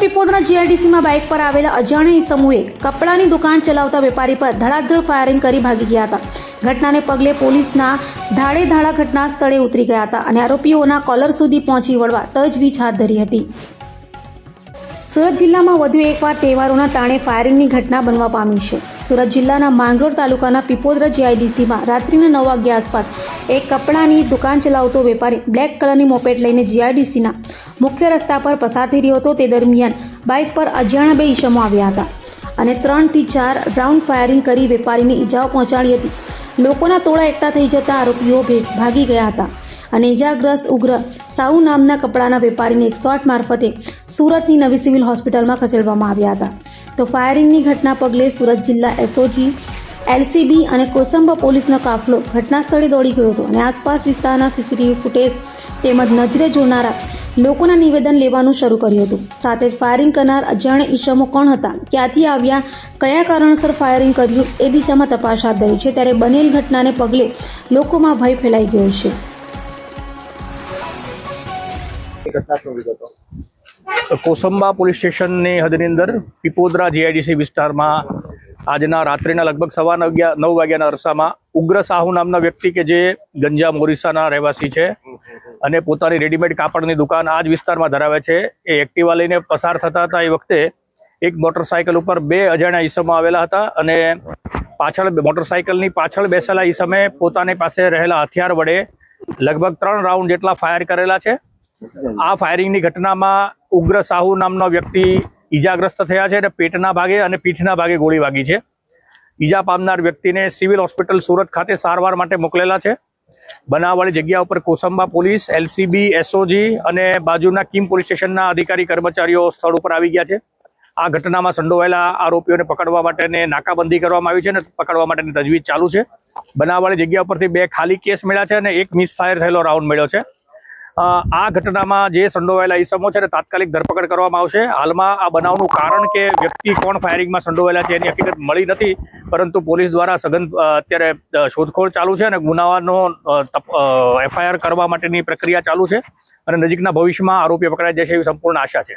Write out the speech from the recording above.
Pipodara જીઆઈડીસીમાં bike પર આવેલા અજાણ્યા ઈસમોએ કપડાની દુકાન ચલાવતા વેપારી પર ધડાધડ ફાયરિંગ કરી ભાગી ગયા હતા। ઘટનાને પગલે પોલીસના ધાડે ધાડા ઘટના સ્થળે ઉતરી ગયા હતા અને આરોપીઓના કોલર સુધી પહોંચી વળવા તજવીજ હાથ ધરી હતી। સુરત જિલ્લામાં વધુ એકવાર તહેવારોના તાણે ફાયરિંગની ઘટના બનવા પામી છે। સુરત જિલ્લાના માંગરોળ તાલુકાના પીપોદરા જીઆઈડીસીમાં રાત્રિના 9 વાગ્યા આસપાસ એક કપડાની દુકાન ચલાવતો વેપારી બ્લેક કલરની મોપેડ લઈને જીઆઈડીસીના મુખ્ય રસ્તા પર પસાર થઈ રહ્યો હતો। તે દરમિયાન બાઇક પર અજાણ્યા 2 ઈસમો આવ્યા હતા અને 3 થી 4 રાઉન્ડ ફાયરિંગ કરી વેપારીને ઈજાઓ પહોંચાડી હતી। લોકોના ટોળા એકઠા થઈ જતા આરોપીઓ ભાગી ગયા હતા અને ઈજાગ્રસ્ત ઉગ્ર સાહુ નામના કપડાના વેપારીને 108 મારફતે સુરતની નવી સિવિલ હોસ્પિટલમાં ખસેડવામાં આવ્યા હતા। તો ફાયરિંગની ઘટના પગલે સુરત જિલ્લા એસઓજી, એલસીબી અને કોસંબા પોલીસનો કાફલો ઘટના સ્થળે દોડી ગયો હતો અને આસપાસ વિસ્તારના સીસીટીવી ફૂટેજ તેમજ નજરે જોનારા લોકોના નિવેદન લેવાનું શરૂ કર્યું હતું। સાથે જ ફાયરિંગ કરનાર અજાણ્યા ઈસમો કોણ હતા, ક્યાંથી આવ્યા, કયા કારણસર ફાયરિંગ કર્યું એ દિશામાં તપાસ હાથ ધરી છે। ત્યારે બનેલ ઘટનાને પગલે લોકોમાં ભય ફેલાઈ ગયો છે। કોસંબા પોલીસ સ્ટેશનની હદની અંદર પીપોદરા જીઆઈડીસી વિસ્તારમાં આજના રાત્રિના લગભગ 9:15 વાગ્યાના અરસામાં ઉગ્ર સાહુ નામના વ્યક્તિ કે જે ગંજા મોરીસાના રહેવાસી છે અને પોતાની રેડીમેડ કાપડની દુકાન આ જ વિસ્તારમાં ધરાવે છે, એ એક્ટિવા લઈને પસાર થતા હતા। એ વખતે એક મોટરસાયકલ ઉપર 2 અજાણ્યા ઈસમો આવેલા હતા અને મોટરસાયકલની પાછળ બેસેલા ઈસમે પોતાની પાસે રહેલા હથિયાર વડે લગભગ 3 રાઉન્ડ જેટલા ફાયર કરેલા છે। આ ફાયરિંગની ઘટનામાં ઉગ્ર સાહુ નામનો વ્યક્તિ ઈજાગ્રસ્ત થયા છે અને પેટના ભાગે અને પીઠના ભાગે ગોળી વાગી છે। ઈજા પામનાર વ્યક્તિને સિવિલ હોસ્પિટલ સુરત ખાતે સારવાર માટે મોકલેલા છે। બનાવવાળી જગ્યા ઉપર કોસંબા પોલીસ, એલસીબી, એસઓજી અને બાજુના કિમ પોલીસ સ્ટેશનના અધિકારી કર્મચારીઓ સ્થળ ઉપર આવી ગયા છે। આ ઘટનામાં સંડોવાયેલા આરોપીઓને પકડવા માટેની નાકાબંધી કરવામાં આવી છે અને પકડવા માટેની તજવીજ ચાલુ છે। બનાવવાળી જગ્યા ઉપરથી 2 ખાલી કેસ મળ્યા છે અને 1 મિસફાયર થયેલો રાઉન્ડ મળ્યો છે। આ ઘટનામાં જે સંડોવાયેલા ઈસમો છે તાત્કાલિક ધરપકડ કરવામાં આવશે। હાલમાં આ બનાવનું કારણ કે વ્યક્તિ કોણ ફાયરિંગમાં સંડોવાયેલા છે એની હકીકત મળી નથી, પરંતુ પોલીસ દ્વારા સઘન અત્યારે શોધખોળ ચાલુ છે અને ગુનાનો એફઆઈઆર કરવા માટેની પ્રક્રિયા ચાલુ છે અને નજીકના ભવિષ્યમાં આરોપીઓ પકડાઈ જશે એવી સંપૂર્ણ આશા છે।